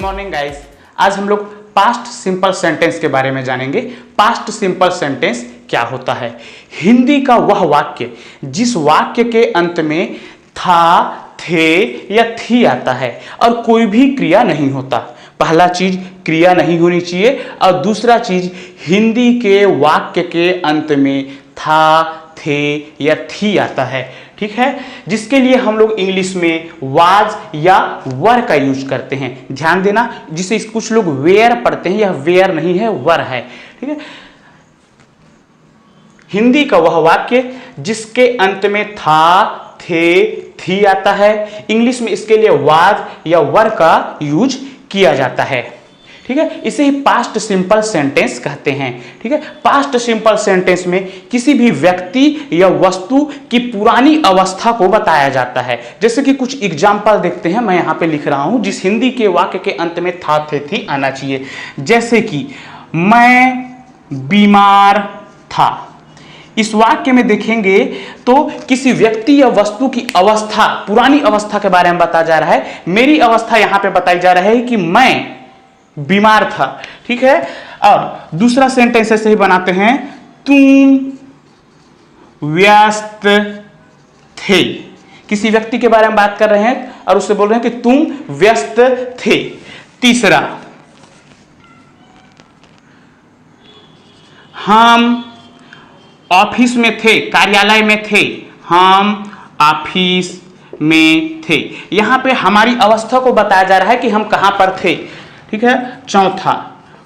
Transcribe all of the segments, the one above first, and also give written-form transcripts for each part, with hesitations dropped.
Morning guys. आज हम लोग पास्ट सिंपल सेंटेंस के बारे में जानेंगे। पास्ट सिंपल सेंटेंस क्या होता है? हिंदी का वह वाक्य जिस वाक्य के अंत में था, थे या थी आता है और कोई भी क्रिया नहीं होता। पहला चीज क्रिया नहीं होनी चाहिए और दूसरा चीज हिंदी के वाक्य के अंत में था, थे या थी आता है। ठीक है, जिसके लिए हम लोग इंग्लिश में वाज या वर का यूज करते हैं। ध्यान देना, जिसे कुछ लोग वेयर पढ़ते हैं, यह वेयर नहीं है, वर है। ठीक है, हिंदी का वह वाक्य जिसके अंत में था, थे, थी आता है, इंग्लिश में इसके लिए वाज या वर का यूज किया जाता है। ठीक है, इसे ही पास्ट सिंपल सेंटेंस कहते हैं। ठीक है, पास्ट सिंपल सेंटेंस में किसी भी व्यक्ति या वस्तु की पुरानी अवस्था को बताया जाता है। जैसे कि कुछ एग्जाम्पल देखते हैं, मैं यहां पे लिख रहा हूं जिस हिंदी के वाक्य के अंत में था, थे, थी आना चाहिए। जैसे कि मैं बीमार था। इस वाक्य में देखेंगे तो किसी व्यक्ति या वस्तु की अवस्था, पुरानी अवस्था के बारे में बताया जा रहा है। मेरी अवस्था यहां पे बताई जा रहा है कि मैं बीमार था। ठीक है, और दूसरा सेंटेंस ऐसे ही बनाते हैं, तुम व्यस्त थे। किसी व्यक्ति के बारे में बात कर रहे हैं और उससे बोल रहे हैं कि तुम व्यस्त थे। तीसरा, हम ऑफिस में थे, कार्यालय में थे, हम ऑफिस में थे। यहां पे हमारी अवस्था को बताया जा रहा है कि हम कहां पर थे। ठीक है, चौथा,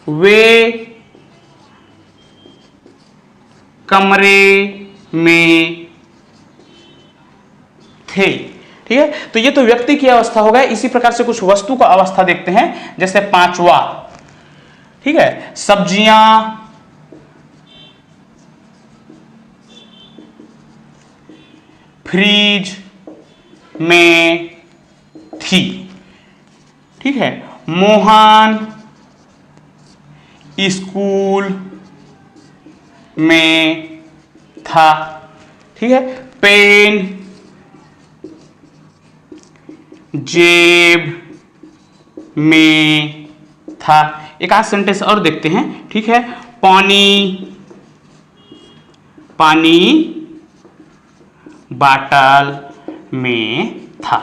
वे कमरे में थे। ठीक है, तो ये तो व्यक्ति की अवस्था हो गया। इसी प्रकार से कुछ वस्तु का अवस्था देखते हैं। जैसे पांचवा, ठीक है, सब्जियां फ्रिज में थी। ठीक है, मोहन स्कूल में था। ठीक है, पेन जेब में था। एक आध सेंटेंस और देखते हैं। ठीक है, पानी बाटल में था।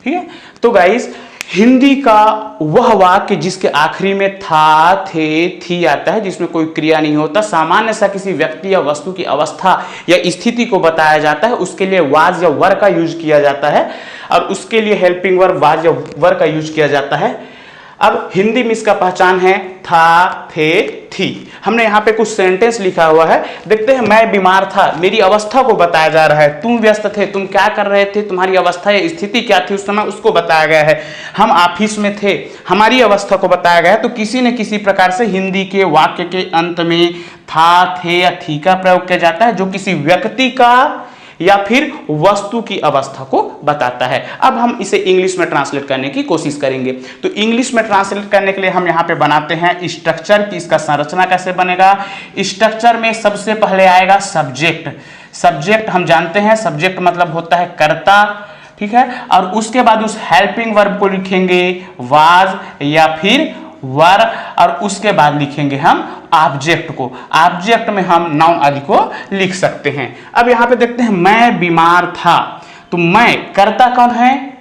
ठीक है, तो गाइस हिंदी का वह वाक्य जिसके आखिरी में था, थे, थी आता है, जिसमें कोई क्रिया नहीं होता, सामान्य सा किसी व्यक्ति या वस्तु की अवस्था या स्थिति को बताया जाता है, उसके लिए वाज या वर का यूज किया जाता है और उसके लिए हेल्पिंग वर्ब वाज या वर का यूज किया जाता है। अब हिंदी में इसका पहचान है था, थे, थी। हमने यहाँ पे कुछ सेंटेंस लिखा हुआ है, देखते हैं। मैं बीमार था, मेरी अवस्था को बताया जा रहा है। तुम व्यस्त थे, तुम क्या कर रहे थे, तुम्हारी अवस्था या स्थिति क्या थी उस समय, उसको बताया गया है। हम ऑफिस में थे, हमारी अवस्था को बताया गया है। तो किसी न किसी प्रकार से हिंदी के वाक्य के अंत में था, थे या थी का प्रयोग किया जाता है, जो किसी व्यक्ति का या फिर वस्तु की अवस्था को बताता है। अब हम इसे इंग्लिश में ट्रांसलेट करने की कोशिश करेंगे। तो इंग्लिश में ट्रांसलेट करने के लिए हम यहाँ पे बनाते हैं स्ट्रक्चर की। इसका संरचना कैसे बनेगा? स्ट्रक्चर में सबसे पहले आएगा सब्जेक्ट। सब्जेक्ट हम जानते हैं, सब्जेक्ट मतलब होता है कर्ता। ठीक है, और उसके बाद उस हेल्पिंग वर्ब को लिखेंगे वाज या फिर वर, और उसके बाद लिखेंगे हम ऑब्जेक्ट को। ऑब्जेक्ट में हम नाउन आदि को लिख सकते हैं। अब यहां पे देखते हैं, मैं बीमार था। तो मैं कर्ता कौन है?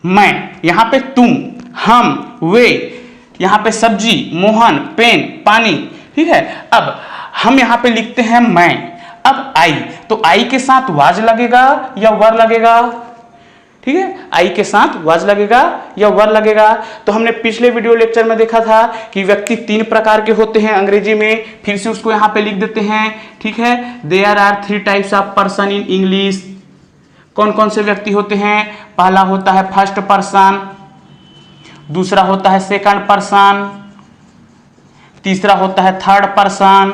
मैं। यहां पे तुम, हम, वे, यहां पे सब्जी, मोहन, पेन, पानी। ठीक है, अब हम यहां पे लिखते हैं मैं। अब आई, तो आई के साथ वाज लगेगा या वर लगेगा? ठीक है, आई के साथ वाज लगेगा या वर लगेगा? तो हमने पिछले वीडियो लेक्चर में देखा था कि व्यक्ति तीन प्रकार के होते हैं अंग्रेजी में। फिर से उसको यहां पे लिख देते हैं। ठीक है, there are 3 types of person in English. कौन कौन से व्यक्ति होते हैं? पहला होता है फर्स्ट पर्सन, दूसरा होता है सेकंड पर्सन, तीसरा होता है थर्ड पर्सन,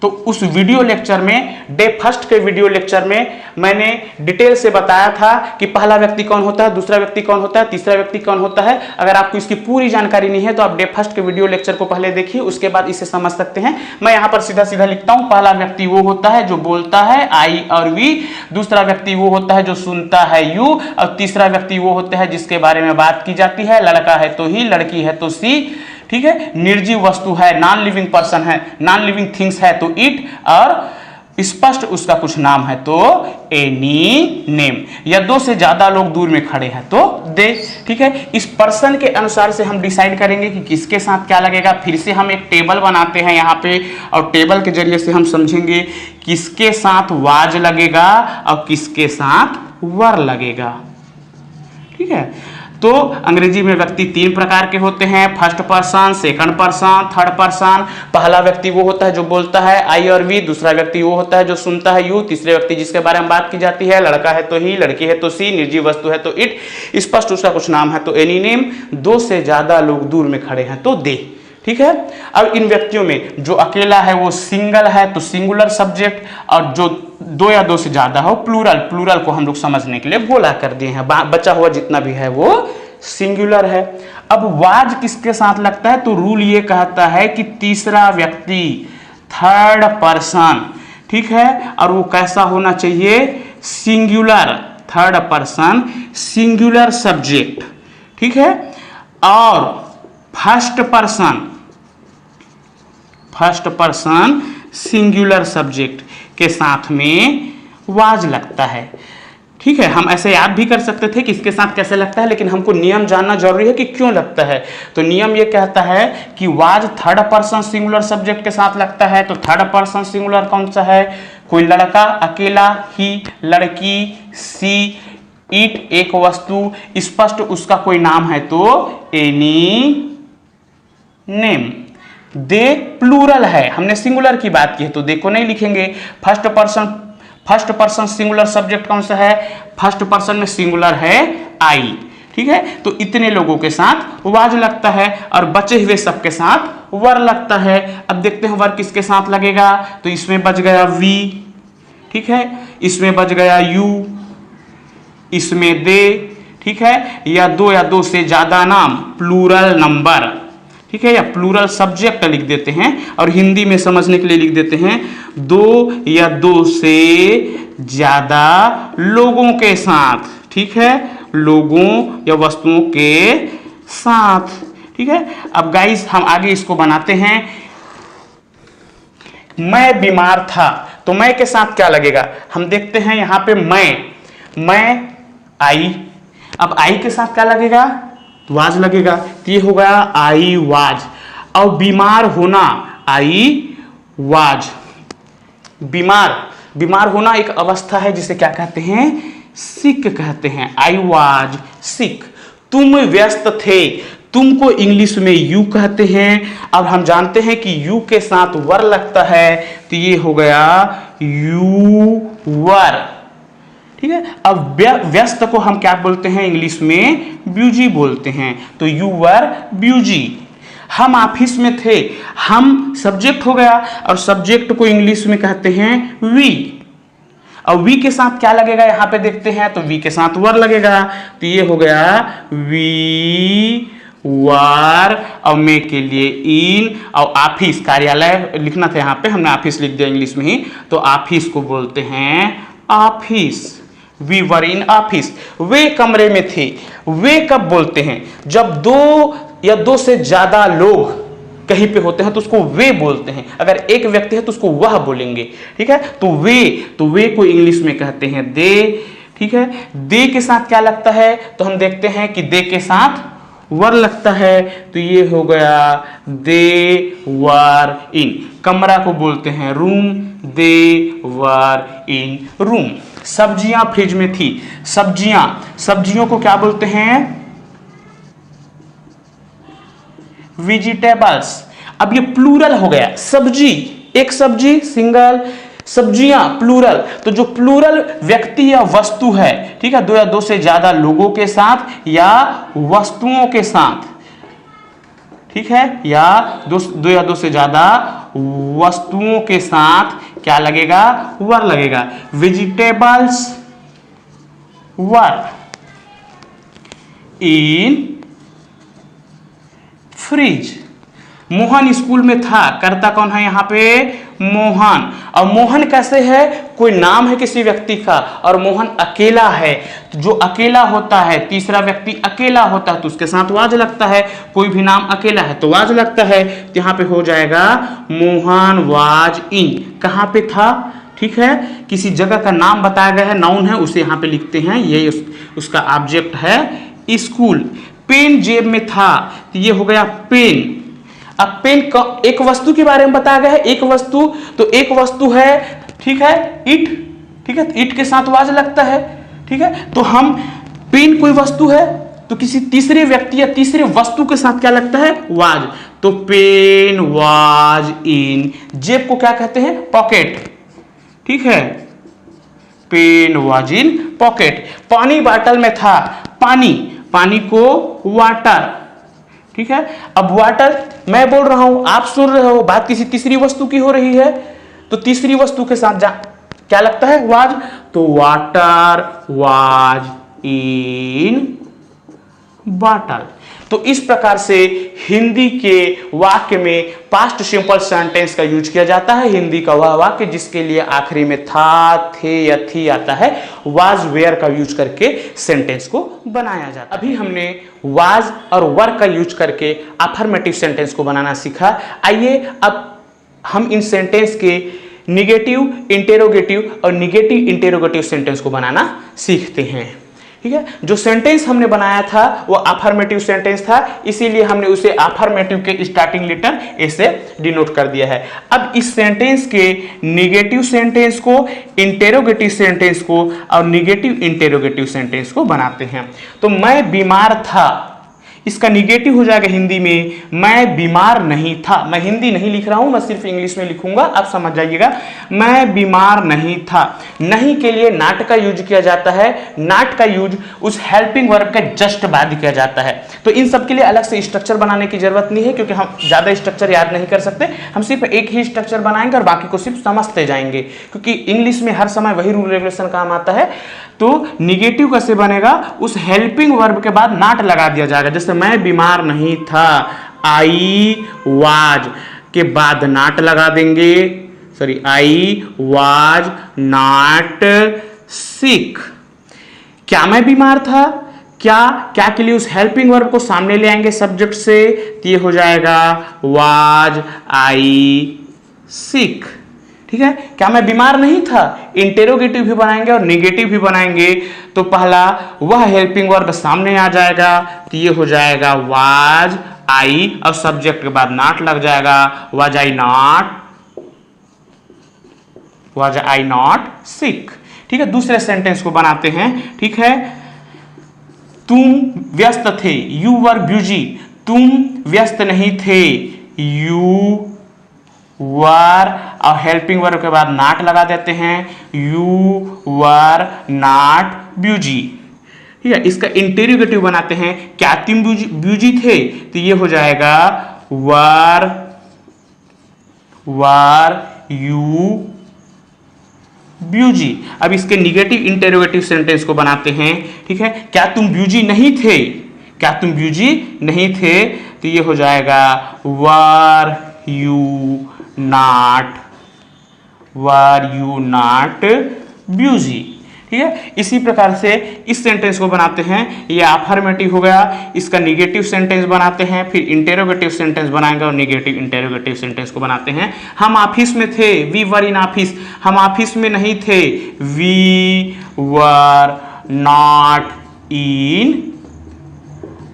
तो उस वीडियो लेक्चर में, डे फर्स्ट के वीडियो लेक्चर में मैंने डिटेल से बताया था कि पहला व्यक्ति कौन होता है, दूसरा व्यक्ति कौन होता है, तीसरा व्यक्ति कौन होता है। अगर आपको इसकी पूरी जानकारी नहीं है तो आप डे फर्स्ट के वीडियो लेक्चर को पहले देखिए, उसके बाद इसे समझ सकते हैं। मैं यहां पर सीधा सीधा लिखता हूं, पहला व्यक्ति वो होता है जो बोलता है आई और वी, दूसरा व्यक्ति वो होता है जो सुनता है यू, और तीसरा व्यक्ति वो होता है जिसके बारे में बात की जाती है, लड़का है तो ही, लड़की है तो सी, ठीक है। निर्जीव वस्तु है, नॉन लिविंग पर्सन है, नॉन लिविंग थिंग्स है तो इट, और स्पष्ट उसका कुछ नाम है तो एनी नेम, या दो से ज्यादा लोग दूर में खड़े हैं तो दे, ठीक है। इस पर्सन के अनुसार से हम डिसाइड करेंगे कि किसके साथ क्या लगेगा। फिर से हम एक टेबल बनाते हैं यहाँ पे, और टेबल के जरिए से हम समझेंगे किसके साथ वाज लगेगा और किसके साथ वर लगेगा, ठीक है। तो अंग्रेजी में व्यक्ति तीन प्रकार के होते हैं, first person, second person, third person. पहला व्यक्ति वो होता है जो बोलता है आई और वी, दूसरा व्यक्ति वो होता है जो सुनता है यू, तीसरे व्यक्ति जिसके बारे में बात की जाती है, लड़का है तो ही, लड़की है तो सी, निर्जीव वस्तु है तो इट, स्पष्ट उसका कुछ नाम है तो एनी नेम, दो से ज्यादा लोग दूर में खड़े हैं तो दे, ठीक है। अब इन व्यक्तियों में जो अकेला है वो सिंगल है तो सिंगुलर सब्जेक्ट, और जो दो या दो से ज्यादा हो प्लूरल, प्लूरल को हम लोग समझने के लिए गोला कर दिए हैं, बचा हुआ जितना भी है वो सिंगुलर है। अब वाज किसके साथ लगता है, तो रूल ये कहता है कि तीसरा व्यक्ति, थर्ड पर्सन, ठीक है, और वो कैसा होना चाहिए, singular, third person singular subject, ठीक है। और फर्स्ट पर्सन सिंगुलर सब्जेक्ट के साथ में वाज लगता है, ठीक है। हम ऐसे याद भी कर सकते थे कि इसके साथ कैसे लगता है, लेकिन हमको नियम जानना जरूरी है कि क्यों लगता है। तो नियम ये कहता है कि was third person singular subject के साथ लगता है, तो थर्ड पर्सन सिंगुलर कौन सा है, कोई लड़का अकेला, ही, लड़की, सी, इट एक वस्तु, स्पष्ट उसका कोई नाम है तो एनी नेम। दे प्लूरल है, हमने सिंगुलर की बात की है तो दे को नहीं लिखेंगे। फर्स्ट पर्सन सिंगुलर सब्जेक्ट कौन सा है, फर्स्ट पर्सन में सिंगुलर है आई, ठीक है। तो इतने लोगों के साथ वाज लगता है, और बचे हुए सबके साथ वर लगता है। अब देखते हैं वर किसके साथ लगेगा, तो इसमें बच गया वी, ठीक है, इसमें बच गया यू, इसमें दे, ठीक है, या दो से ज्यादा नाम, प्लूरल नंबर, ठीक है, या प्लूरल सब्जेक्ट लिख देते हैं, और हिंदी में समझने के लिए लिख देते हैं दो या दो से ज्यादा लोगों के साथ, ठीक है, लोगों या वस्तुओं के साथ, ठीक है। अब गाइस हम आगे इसको बनाते हैं। मैं बीमार था, तो मैं के साथ क्या लगेगा, हम देखते हैं यहां पे मैं आई, अब आई के साथ क्या लगेगा, वाज लगेगा, तो ये हो गया आई वाज। और बीमार होना, आई वाज। बीमार होना एक अवस्था है जिसे क्या कहते हैं, सिक कहते हैं, आई वाज सिक। तुम व्यस्त थे, तुम को इंग्लिश में यू कहते हैं। अब हम जानते हैं कि यू के साथ वर लगता है, तो ये हो गया यू वर, ठीक है। अब व्यस्त को हम क्या बोलते हैं, इंग्लिश में ब्यूजी बोलते हैं, तो यू वर ब्यूजी। हम ऑफिस में थे, हम सब्जेक्ट हो गया, और सब्जेक्ट को इंग्लिश में कहते हैं वी। और वी के साथ क्या लगेगा यहां पे देखते हैं, तो वी के साथ वर लगेगा, तो ये हो गया वी वर। और मे के लिए इन, और ऑफिस कार्यालय लिखना था, यहाँ पे हमने ऑफिस लिख दिया इंग्लिश में ही, तो ऑफिस को बोलते हैं office. We were in office. वे कमरे में थे, वे कब बोलते हैं, जब दो या दो से ज्यादा लोग कहीं पे होते हैं तो उसको वे बोलते हैं। अगर एक व्यक्ति है तो उसको वह बोलेंगे, ठीक है। तो वे को इंग्लिश में कहते हैं दे, ठीक है। दे के साथ क्या लगता है, तो हम देखते हैं कि दे के साथ वर लगता है, तो ये हो गया दे वर इन। कमरा को बोलते हैं room, they were in room. सब्जियां फ्रिज में थी, सब्जियों को क्या बोलते हैं, वेजिटेबल्स। अब ये प्लूरल हो गया, सब्जी एक सब्जी सिंगल, सब्जियां प्लूरल। तो जो प्लूरल व्यक्ति या वस्तु है, ठीक है, दो या दो से ज्यादा लोगों के साथ या वस्तुओं के साथ, ठीक है, या दो या दो से ज्यादा वस्तुओं के साथ क्या लगेगा, वर लगेगा। वेजिटेबल्स वर इन फ्रिज। मोहन स्कूल में था, करता कौन है यहाँ पे, मोहन। और मोहन कैसे है, कोई नाम है किसी व्यक्ति का, और मोहन अकेला है। तो जो अकेला होता है, तीसरा व्यक्ति अकेला होता है तो उसके साथ वाज लगता है। कोई भी नाम अकेला है तो वाज लगता है। तो यहाँ पे हो जाएगा मोहन वाज इन, कहाँ पे था, ठीक है, किसी जगह का नाम बताया गया है, नाउन है, उसे यहाँ पे लिखते हैं, ये उसका ऑब्जेक्ट है स्कूल। पेन जेब में था, तो ये हो गया पेन। अब पेन का एक वस्तु के बारे में बताया गया है, एक वस्तु, तो एक वस्तु है, ठीक है, ईट, ठीक है, ईट के साथ वाज लगता है, ठीक है। तो हम पेन कोई वस्तु है तो किसी तीसरे व्यक्ति या तीसरे वस्तु के साथ क्या लगता है, वाज। तो पेन वाज इन, जेब को क्या कहते हैं, पॉकेट, ठीक है, पेन वाज इन पॉकेट। पानी बॉटल में था, पानी, पानी को वाटर, ठीक है। अब वाटर मैं बोल रहा हूं, आप सुन रहे हो, बात किसी तीसरी वस्तु की हो रही है, तो तीसरी वस्तु के साथ क्या लगता है, वाज। तो वाटर वाज इन बॉटल। तो इस प्रकार से हिंदी के वाक्य में पास्ट सिंपल सेंटेंस का यूज किया जाता है। हिंदी का वह वाक्य जिसके लिए आखिरी में था, थे या थी आता है, वाज वेयर का यूज करके सेंटेंस को बनाया जाता है। अभी हमने वाज और वर का यूज करके अफर्मेटिव सेंटेंस को बनाना सीखा। आइए अब हम इन सेंटेंस के निगेटिव, इंटेरोगेटिव और निगेटिव इंटेरोगेटिव सेंटेंस को बनाना सीखते हैं, ठीक है। जो सेंटेंस हमने बनाया था वो अफर्मेटिव सेंटेंस था, इसीलिए हमने उसे अफर्मेटिव के स्टार्टिंग लेटर ए से डिनोट कर दिया है। अब इस सेंटेंस के निगेटिव सेंटेंस को, इंटेरोगेटिव सेंटेंस को और निगेटिव इंटेरोगेटिव सेंटेंस को बनाते हैं। तो मैं बीमार था, इसका निगेटिव हो जाएगा हिंदी में, मैं बीमार नहीं था। मैं हिंदी नहीं लिख रहा हूं, मैं सिर्फ इंग्लिश में लिखूंगा, आप समझ जाइएगा। मैं बीमार नहीं था। नहीं के लिए नाट का यूज किया जाता है। नाट का यूज उस हेल्पिंग वर्ब के जस्ट बाद किया जाता है। तो इन सब के लिए अलग से स्ट्रक्चर बनाने की जरूरत नहीं है, क्योंकि हम ज्यादा स्ट्रक्चर याद नहीं कर सकते। हम सिर्फ एक ही स्ट्रक्चर बनाएंगे और बाकी को सिर्फ समझते जाएंगे, क्योंकि इंग्लिश में हर समय वही रूल रेगुलेशन काम आता है। तो निगेटिव कैसे बनेगा, उस हेल्पिंग वर्ब के बाद नाट लगा दिया जाएगा। जैसे मैं बीमार नहीं था, आई वाज के बाद नाट लगा देंगे, sorry, I was not sick. क्या मैं बीमार था, क्या के लिए उस हेल्पिंग वर्ब को सामने ले आएंगे सब्जेक्ट से, तो ये हो जाएगा वाज आई सिक, ठीक है। क्या मैं बीमार नहीं था, इंटेरोगेटिव भी बनाएंगे और निगेटिव भी बनाएंगे। तो पहला वह हेल्पिंग वर्ब सामने आ जाएगा, तो ये हो जाएगा वाज आई, और सब्जेक्ट के बाद नॉट लग जाएगा, वाज आई नॉट सिक, ठीक है। दूसरे सेंटेंस को बनाते हैं, ठीक है। तुम व्यस्त थे, यू वर बिजी, तुम व्यस्त नहीं थे, यू वर, और हेल्पिंग वर्ब के बाद नॉट लगा देते हैं, यू वर नॉट बिजी, ठीक है। इसका इंटेरोगेटिव बनाते हैं, क्या तुम बिजी थे, तो ये हो जाएगा वर यू बिजी। अब इसके निगेटिव इंटेरोगेटिव सेंटेंस को बनाते हैं, ठीक है। क्या तुम बिजी नहीं थे, क्या तुम बिजी नहीं थे, तो ये हो जाएगा वर यू नॉट बिजी, ठीक है। इसी प्रकार से इस सेंटेंस को बनाते हैं, ये अफर्मेटिव हो गया। इसका निगेटिव सेंटेंस बनाते हैं, फिर इंटेरोगेटिव सेंटेंस बनाएंगे और निगेटिव इंटेरोगेटिव सेंटेंस को बनाते हैं। हम ऑफिस में थे, वी वर इन ऑफिस, हम ऑफिस में नहीं थे, we were not in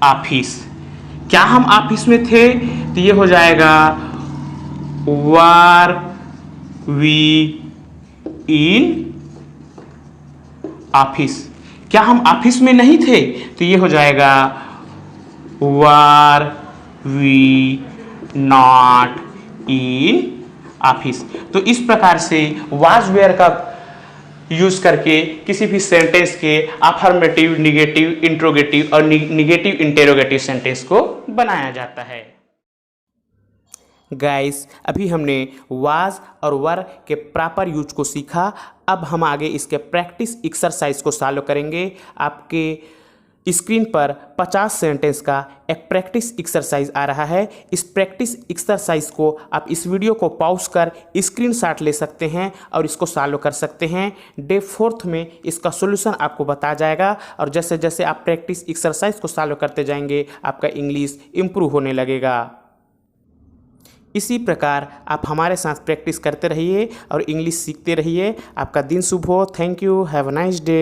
office. क्या हम ऑफिस में थे, तो ये हो जाएगा वर वी इन ऑफिस। क्या हम ऑफिस में नहीं थे, तो ये हो जाएगा were we not in office. तो इस प्रकार से वाज वेयर का यूज करके किसी भी सेंटेंस के अफर्मेटिव, निगेटिव, इंट्रोगेटिव और निगेटिव इंटेरोगेटिव सेंटेंस को बनाया जाता है। गाइस अभी हमने वाज और वर के प्रॉपर यूज को सीखा। अब हम आगे इसके प्रैक्टिस एक्सरसाइज को सॉल्व करेंगे। आपके स्क्रीन पर 50 सेंटेंस का एक प्रैक्टिस एक्सरसाइज आ रहा है। इस प्रैक्टिस एक्सरसाइज को आप इस वीडियो को पॉज कर स्क्रीनशॉट ले सकते हैं और इसको सॉल्व कर सकते हैं। डे 4 में इसका सॉल्यूशन आपको बताया जाएगा और जैसे जैसे आप प्रैक्टिस एक्सरसाइज को सॉल्व करते जाएंगे आपका इंग्लिश इम्प्रूव होने लगेगा। इसी प्रकार आप हमारे साथ प्रैक्टिस करते रहिए और इंग्लिश सीखते रहिए। आपका दिन शुभ हो। Thank you. Have a nice day.